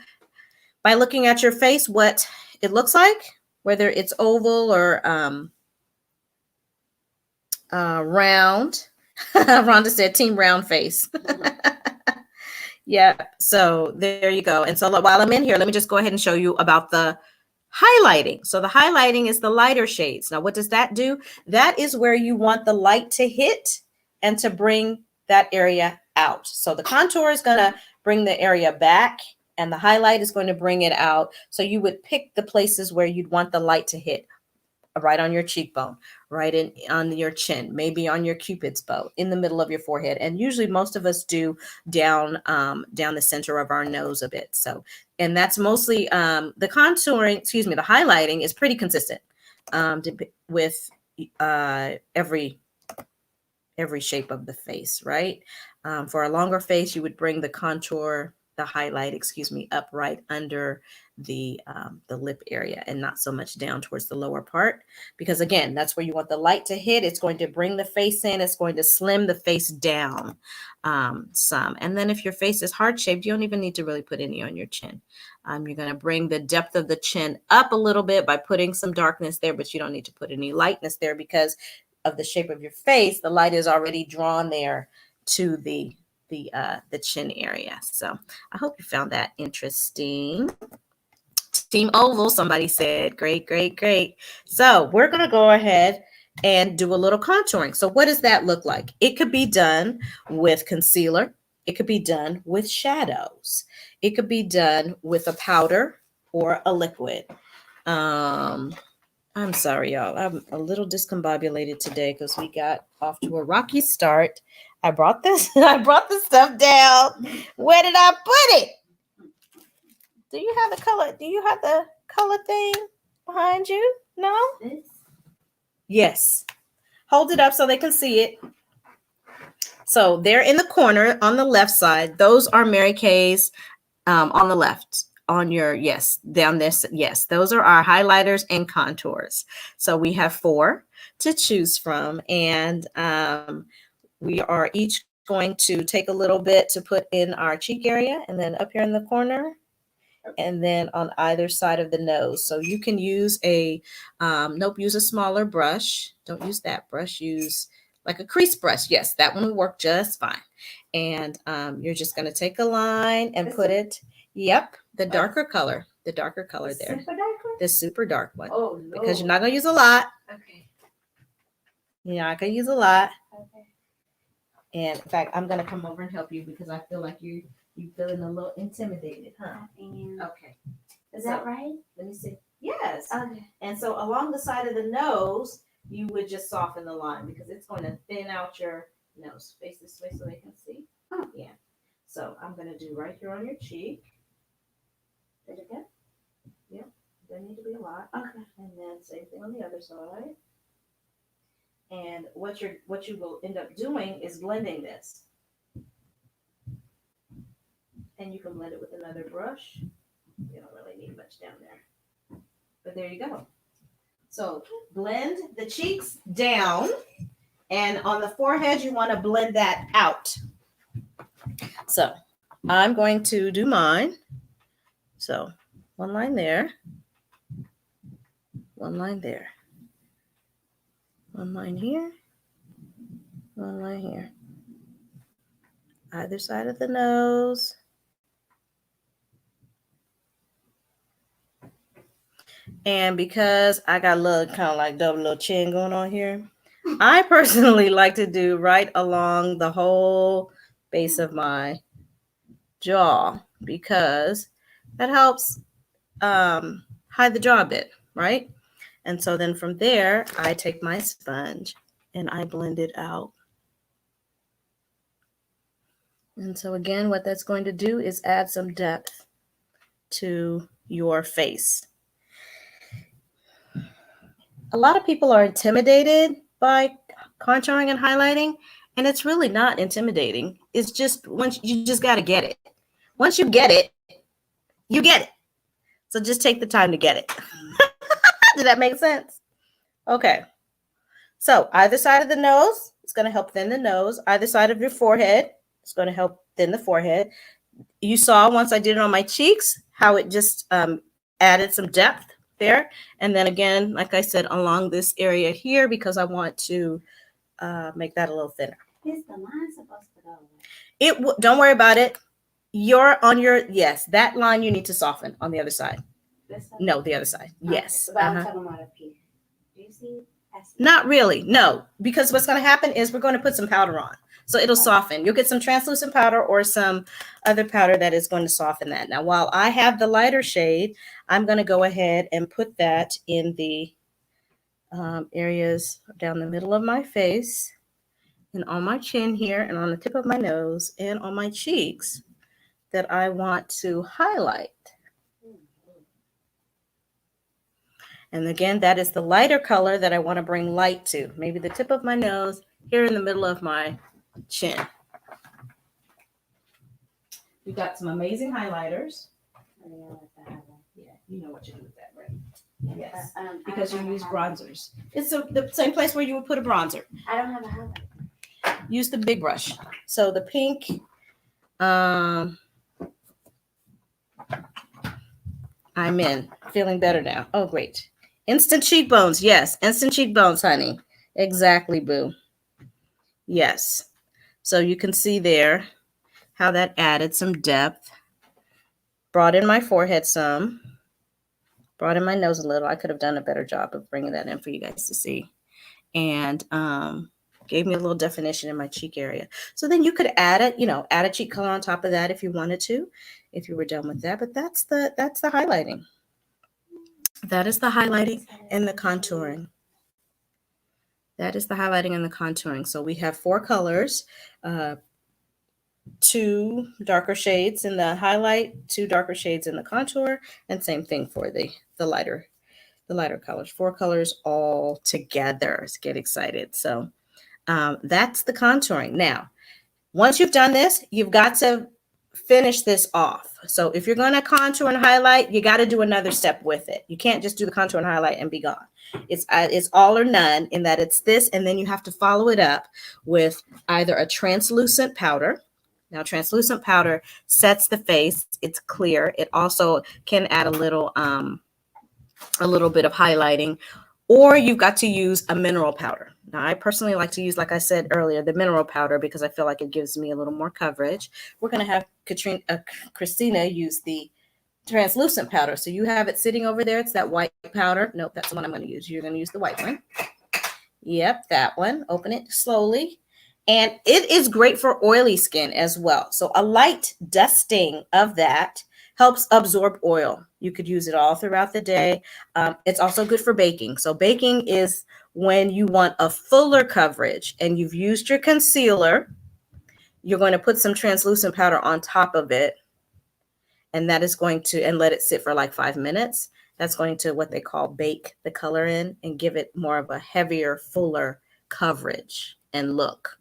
by looking at your face what it looks like, whether it's oval or round? Rhonda said team round face. Yeah, so there you go. And so while I'm in here, let me just go ahead and show you about the highlighting. So the highlighting is the lighter shades. Now, what does that do? That is where you want the light to hit and to bring that area out. So the contour is going to bring the area back and the highlight is going to bring it out. So you would pick the places where you'd want the light to hit. Right on your cheekbone, right on your chin, maybe on your cupid's bow, in the middle of your forehead, and usually most of us do down the center of our nose a bit. So, and that's mostly the contouring. Excuse me, the highlighting is pretty consistent with every shape of the face, right? For a longer face, you would bring the contour, the highlight, up right under the lip area and not so much down towards the lower part, because again, that's where you want the light to hit. It's going to bring the face in. It's going to slim the face down some. And then if your face is heart shaped, you don't even need to really put any on your chin. You're going to bring the depth of the chin up a little bit by putting some darkness there, but you don't need to put any lightness there because of the shape of your face. The light is already drawn there to the chin area. So I hope you found that interesting. Team oval, somebody said. Great, great, great. So we're going to go ahead and do a little contouring. So what does that look like? It could be done with concealer. It could be done with shadows. It could be done with a powder or a liquid. I'm sorry, y'all. I'm a little discombobulated today because we got off to a rocky start. I brought the stuff down. Where did I put it? Do you have the color? Do you have the color thing behind you? No? Yes. Hold it up so they can see it. So they're in the corner on the left side. Those are Mary Kay's on the left. On your, yes, down this, yes, those are our highlighters and contours. So we have 4 to choose from, and we are each going to take a little bit to put in our cheek area, and then up here in the corner, and then on either side of the nose. So you can use use a smaller brush. Don't use that brush. Use like a crease brush. Yes, that one will work just fine. And you're just going to take a line and put it. Yep, the darker color there. Super dark one? The super dark one. Oh, Lord. Because you're not going to use a lot. Okay. You're not going to use a lot. Okay. And in fact, I'm going to come over and help you because I feel like you're feeling a little intimidated, huh? Okay. Is that right? Let me see. Yes. Okay. And so along the side of the nose, you would just soften the line because it's going to thin out your nose. Face this way so they can see. Oh, yeah. So I'm going to do right here on your cheek. Did it get? Yep. Doesn't need to be a lot. Okay. And then same thing on the other side. And what you will end up doing is blending this. And you can blend it with another brush. You don't really need much down there. But there you go. So blend the cheeks down. And on the forehead, you want to blend that out. So I'm going to do mine. So one line there. One line there. One line here. One line here. Either side of the nose. And because I got a little kind of like double little chin going on here, I personally like to do right along the whole base of my jaw because that helps hide the jaw a bit, right? And so then from there, I take my sponge and I blend it out. And so again, what that's going to do is add some depth to your face. A lot of people are intimidated by contouring and highlighting, and it's really not intimidating. It's just once you just got to get it. Once you get it, you get it. So just take the time to get it. Did that make sense? Okay. So either side of the nose, it's going to help thin the nose. Either side of your forehead, it's going to help thin the forehead. You saw once I did it on my cheeks, how it just added some depth there. And then again, like I said, along this area here, because I want to make that a little thinner. Is the line supposed to go? Don't worry about it. You're on your, yes, that line you need to soften on the other side. This side? No, the other side. Yes. But I'm talking about up here. Do you see? Not really. No, because what's going to happen is we're going to put some powder on. So it'll soften. You'll get some translucent powder or some other powder that is going to soften that. Now, while I have the lighter shade, I'm going to go ahead and put that in the areas down the middle of my face and on my chin here and on the tip of my nose and on my cheeks that I want to highlight. And again, that is the lighter color that I want to bring light to. Maybe the tip of my nose, here in the middle of my chin. We've got some amazing highlighters. Yeah, you know what you do with that, right? Yes, because you use bronzers. It's the same place where you would put a bronzer. I don't have a highlighter. Use the big brush. So the pink, I'm in. Feeling better now. Oh, great. Instant cheekbones. Yes, instant cheekbones, honey. Exactly, boo. Yes. So you can see there how that added some depth. Brought in my forehead some. Brought in my nose a little. I could have done a better job of bringing that in for you guys to see. And gave me a little definition in my cheek area. So then you could add it, add a cheek color on top of that if you wanted to, if you were done with that. But that's the highlighting. That is the highlighting and the contouring. That is the highlighting and the contouring. So we have 4 colors, 2 darker shades in the highlight, 2 darker shades in the contour, and same thing for the lighter colors. 4 colors all together. Let's get excited. So that's the contouring. Now, once you've done this, you've got to finish this off. So if you're going to contour and highlight, you got to do another step with it. You can't just do the contour and highlight and be gone. It's all or none in that it's this, and then you have to follow it up with either a translucent powder. Now, translucent powder sets the face. It's clear. It also can add a little bit of highlighting, or you've got to use a mineral powder. Now, I personally like to use, like I said earlier, the mineral powder because I feel like it gives me a little more coverage. We're going to have Christina use the translucent powder. So you have it sitting over there. It's that white powder. Nope, that's the one I'm going to use. You're going to use the white one. Yep, that one. Open it slowly. And it is great for oily skin as well. So a light dusting of that helps absorb oil. You could use it all throughout the day. It's also good for baking. So baking is when you want a fuller coverage and you've used your concealer, you're going to put some translucent powder on top of it. And that is going to, and let it sit for like 5 minutes. That's going to what they call bake the color in and give it more of a heavier, fuller coverage and look.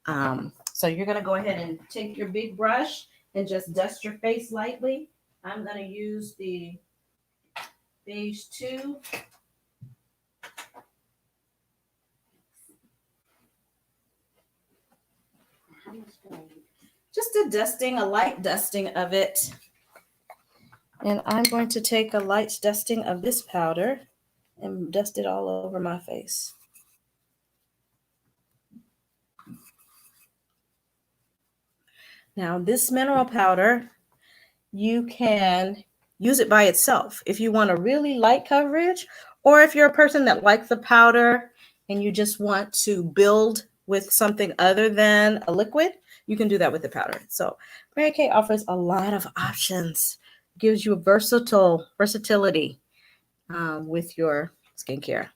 So you're going to go ahead and take your big brush and just dust your face lightly. I'm going to use the beige 2. Just a dusting, a light dusting of it. And I'm going to take a light dusting of this powder and dust it all over my face. Now, this mineral powder, you can use it by itself. If you want a really light coverage, or if you're a person that likes the powder and you just want to build with something other than a liquid, you can do that with the powder. So Mary Kay offers a lot of options, gives you a versatility with your skincare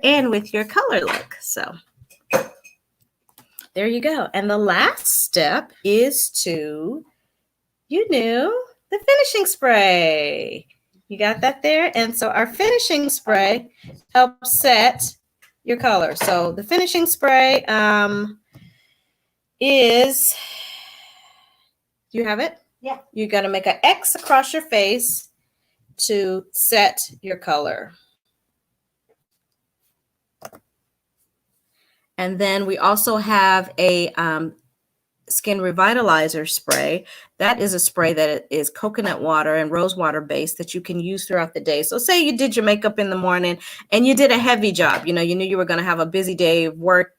and with your color look. So there you go. And the last step is the finishing spray. You got that there? And so our finishing spray helps set your color. So the finishing spray is, do you have it? Yeah. You're going to make an X across your face to set your color. And then we also have a skin revitalizer spray. That is a spray that is coconut water and rose water based that you can use throughout the day. So say you did your makeup in the morning and you did a heavy job. You knew you were going to have a busy day of work,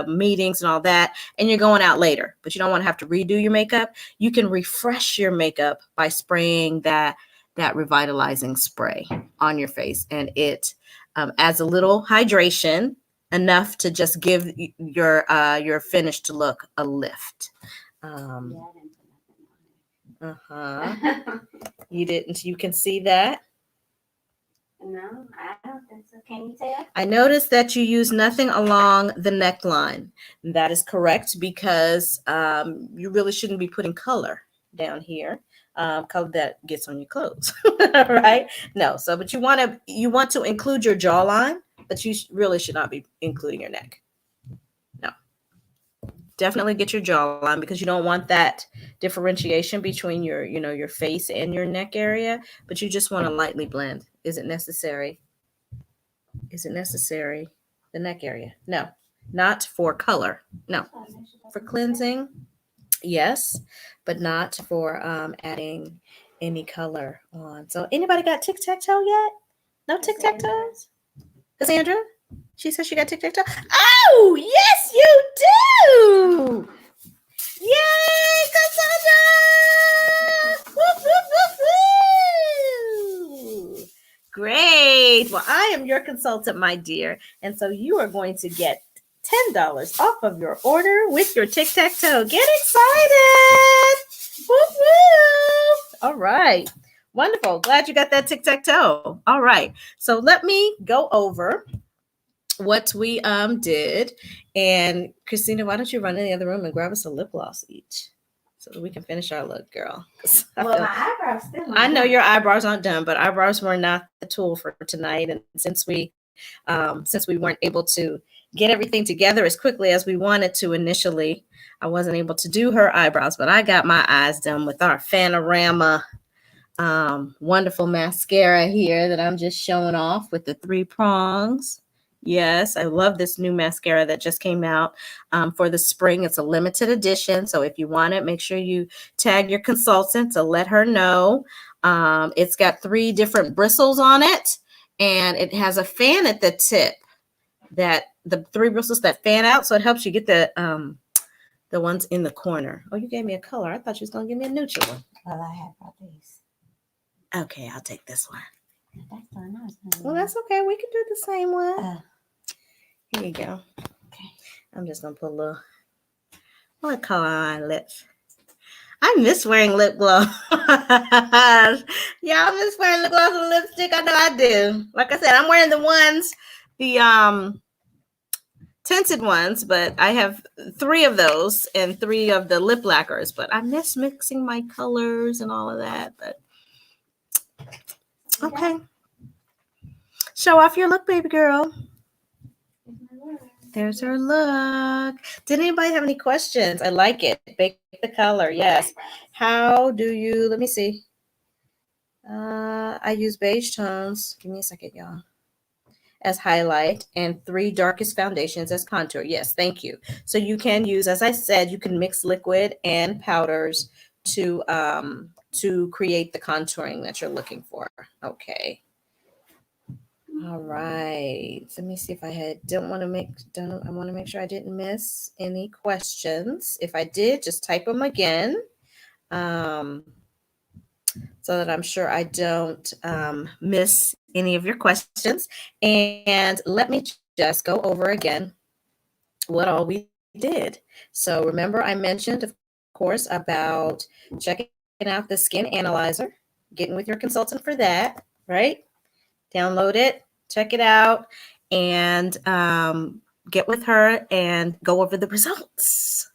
meetings and all that, and you're going out later, but you don't want to have to redo your makeup. You can refresh your makeup by spraying that revitalizing spray on your face, and it adds a little hydration, enough to just give your finished look a lift. You didn't. You can see that. No, I don't think so. Can you tell? I noticed that you use nothing along the neckline. That is correct, because you really shouldn't be putting color down here. Color that gets on your clothes, right? No. So, but you want to include your jawline, but you really should not be including your neck. No. Definitely get your jawline, because you don't want that differentiation between your face and your neck area, but you just want to lightly blend. Is it necessary? The neck area? No. Not for color. No. For cleansing, yes, but not for adding any color on. So anybody got tic-tac-toe yet? No tic-tac-toes? Cassandra? She says she got tic-tac-toe. Oh, yes, you do! Yay, Cassandra! Woo, woo, woo, woo. Great. Well, I am your consultant, my dear, and so you are going to get $10 off of your order with your tic-tac-toe. Get excited! Woo, woo. All right. Wonderful. Glad you got that tic-tac-toe. All right. So let me go over what we did. And Christina, why don't you run in the other room and grab us a lip gloss each so that we can finish our look, girl. Well, my eyebrows still aren't I know done. your eyebrows aren't done, but eyebrows were not the tool for tonight. And since we weren't able to get everything together as quickly as we wanted to initially, I wasn't able to do her eyebrows, but I got my eyes done with our Fanorama wonderful mascara here that I'm just showing off with the 3 prongs. Yes, I love this new mascara that just came out for the spring. It's a limited edition, so if you want it, make sure you tag your consultant to let her know. It's got 3 different bristles on it, and it has a fan at the tip, that the 3 bristles that fan out, so it helps you get the ones in the corner. Oh, you gave me a color. I thought you was going to give me a neutral one. Well, I have all these. Okay, I'll take this one. That's so nice. Well, that's okay. We can do the same one. Here you go. Okay. I'm just going to put a little color on my lips. I miss wearing lip gloss. Yeah, I miss wearing lip gloss and lipstick. I know I do. Like I said, I'm wearing the tinted ones, but I have 3 of those and 3 of the lip lacquers. But I miss mixing my colors and all of that. But okay. Show off your look, baby girl. There's her look. Did anybody have any questions? I like it. Bake the color. Yes. How do you, let me see. I use beige tones. Give me a second, y'all. As highlight, and 3 darkest foundations as contour. Yes, thank you. So you can use, as I said, you can mix liquid and powders to create the contouring that you're looking for. Okay. All right. Let me see if I want to make sure I didn't miss any questions. If I did, just type them again. so that I'm sure I don't miss any of your questions. And let me just go over again what all we did. So remember, I mentioned, of course, about checking out the skin analyzer, getting with your consultant for that, right? Download it, check it out, and get with her and go over the results.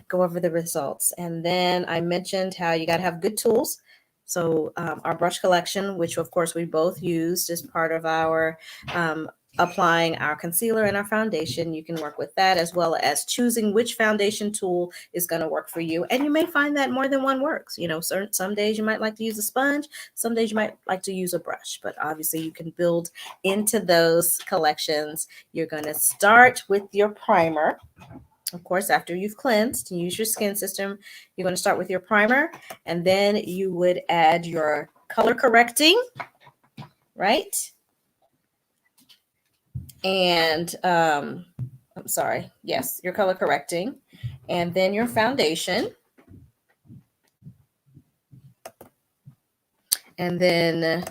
Go over the results. And then I mentioned how you got to have good tools. So our brush collection, which of course we both used as part of our applying our concealer and our foundation, you can work with that, as well as choosing which foundation tool is going to work for you. And you may find that more than one works. You know, some days you might like to use a sponge, some days you might like to use a brush, but obviously you can build into those collections. You're going to start with your primer. Of course, after you've cleansed and use your skin system, you're going to start with your primer, and then you would add your color correcting, right? And I'm sorry, yes, your color correcting, and then your foundation. And then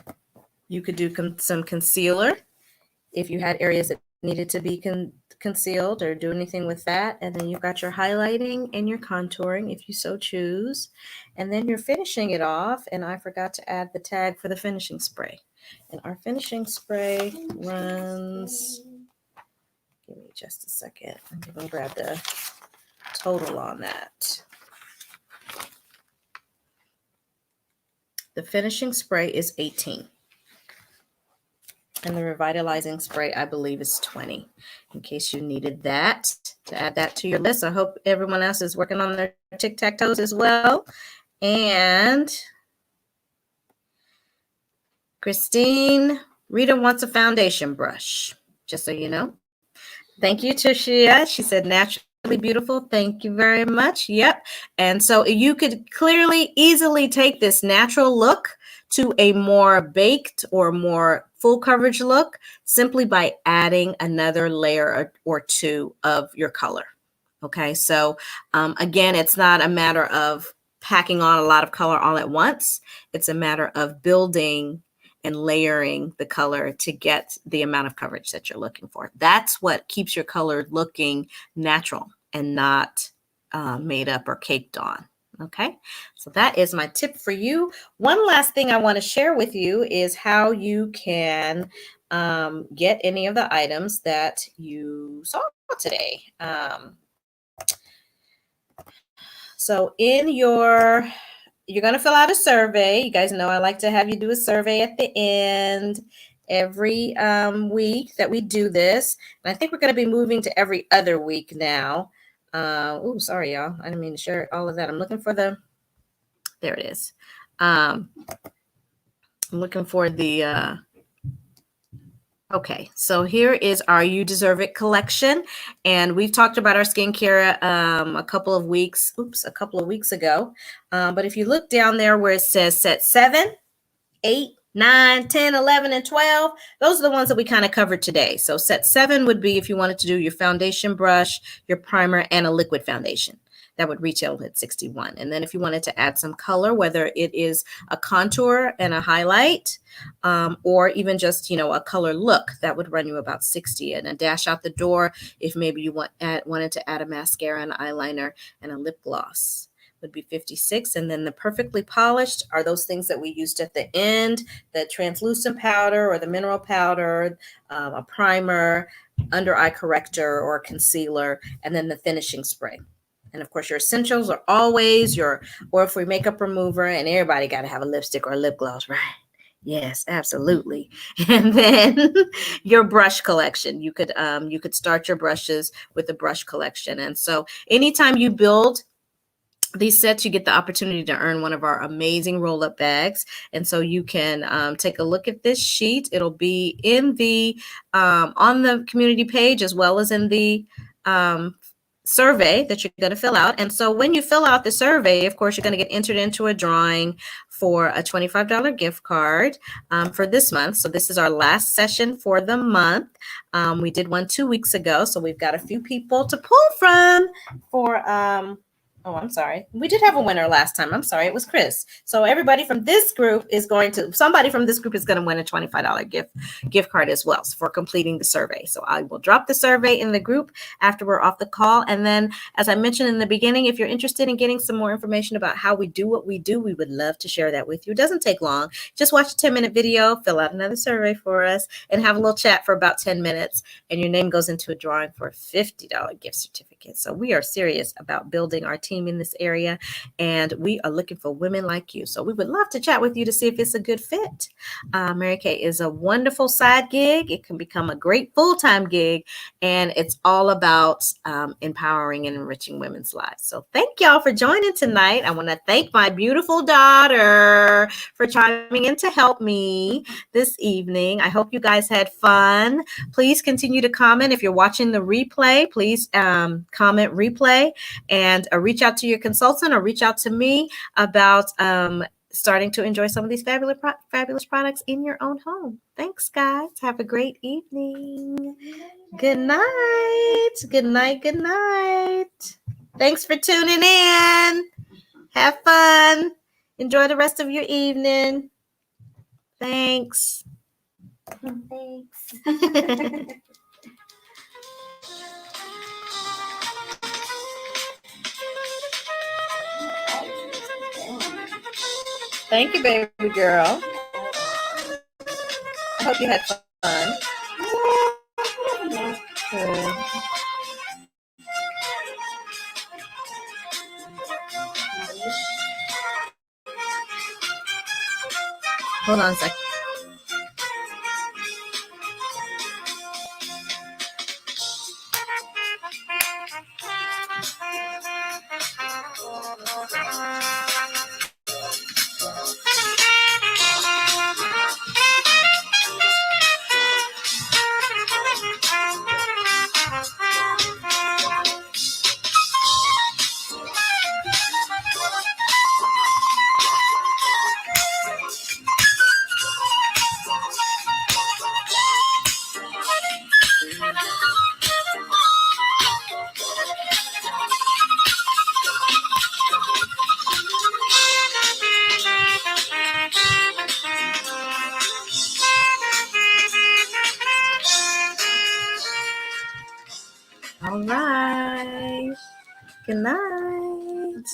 you could do some concealer if you had areas that needed to be concealed, or do anything with that. And then you've got your highlighting and your contouring if you so choose. And then you're finishing it off. And I forgot to add the tag for the finishing spray. And our finishing spray runs, give me just a second. I'm going to grab the total on that. The finishing spray is 18. And the revitalizing spray, I believe, is 20, in case you needed that, to add that to your list. I hope everyone else is working on their tic-tac-toes as well. And Christine, Rita wants a foundation brush, just so you know. Thank you, Tashia. She said naturally beautiful. Thank you very much. Yep. And so you could clearly, easily take this natural look to a more baked or more full coverage look simply by adding another layer or two of your color. Okay. So again, it's not a matter of packing on a lot of color all at once. It's a matter of building and layering the color to get the amount of coverage that you're looking for. That's what keeps your color looking natural and not made up or caked on. Okay, so that is my tip for you. One last thing I want to share with you is how you can get any of the items that you saw today. So you're going to fill out a survey. You guys know I like to have you do a survey at the end every week that we do this. And I think we're going to be moving to every other week now. Oh, sorry, y'all. I didn't mean to share all of that. I'm looking for there it is. I'm looking for the, okay, so here is our You Deserve It collection. And we've talked about our skincare a couple of weeks ago. But if you look down there where it says set 7, 8, 9, 10, 11, and 12, those are the ones that we kind of covered today. So set 7 would be if you wanted to do your foundation brush, your primer, and a liquid foundation. That would retail at $61. And then if you wanted to add some color, whether it is a contour and a highlight, or even just, a color look, that would run you about $60. And a dash out the door if maybe you wanted to add a mascara, an eyeliner, and a lip gloss, would be $56. And then the perfectly polished are those things that we used at the end, the translucent powder or the mineral powder, a primer, under eye corrector or concealer, and then the finishing spray. And of course, your essentials are always or if we makeup remover, and everybody got to have a lipstick or a lip gloss, right? Yes, absolutely. And then your brush collection. You could start your brushes with a brush collection. And so anytime you build these sets, you get the opportunity to earn one of our amazing roll-up bags. And so you can take a look at this sheet. It'll be in the on the community page, as well as in the survey that you're going to fill out. And so when you fill out the survey, of course, you're going to get entered into a drawing for a $25 gift card for this month. So this is our last session for the month. We did one 2 weeks ago, so we've got a few people to pull from for Oh, I'm sorry. We did have a winner last time. I'm sorry. It was Chris. So everybody from this group is going to, somebody from this group is going to win a $25 gift card as well for completing the survey. So I will drop the survey in the group after we're off the call. And then, as I mentioned in the beginning, if you're interested in getting some more information about how we do what we do, we would love to share that with you. It doesn't take long. Just watch a 10-minute video, fill out another survey for us, and have a little chat for about 10 minutes. And your name goes into a drawing for a $50 gift certificate. So we are serious about building our team in this area, and we are looking for women like you. So we would love to chat with you to see if it's a good fit. Mary Kay is a wonderful side gig. It can become a great full-time gig, and it's all about empowering and enriching women's lives. So thank y'all for joining tonight. I want to thank my beautiful daughter for chiming in to help me this evening. I hope you guys had fun. Please continue to comment. If you're watching the replay, please comment replay and reach out to your consultant or reach out to me about starting to enjoy some of these fabulous products in your own home. Thanks, guys. Have a great evening. Good night. Good night. Good night. Thanks for tuning in. Have fun. Enjoy the rest of your evening. Thanks. Thanks. Thank you, baby girl. I hope you had fun. Good. Hold on a second. All right. Good night.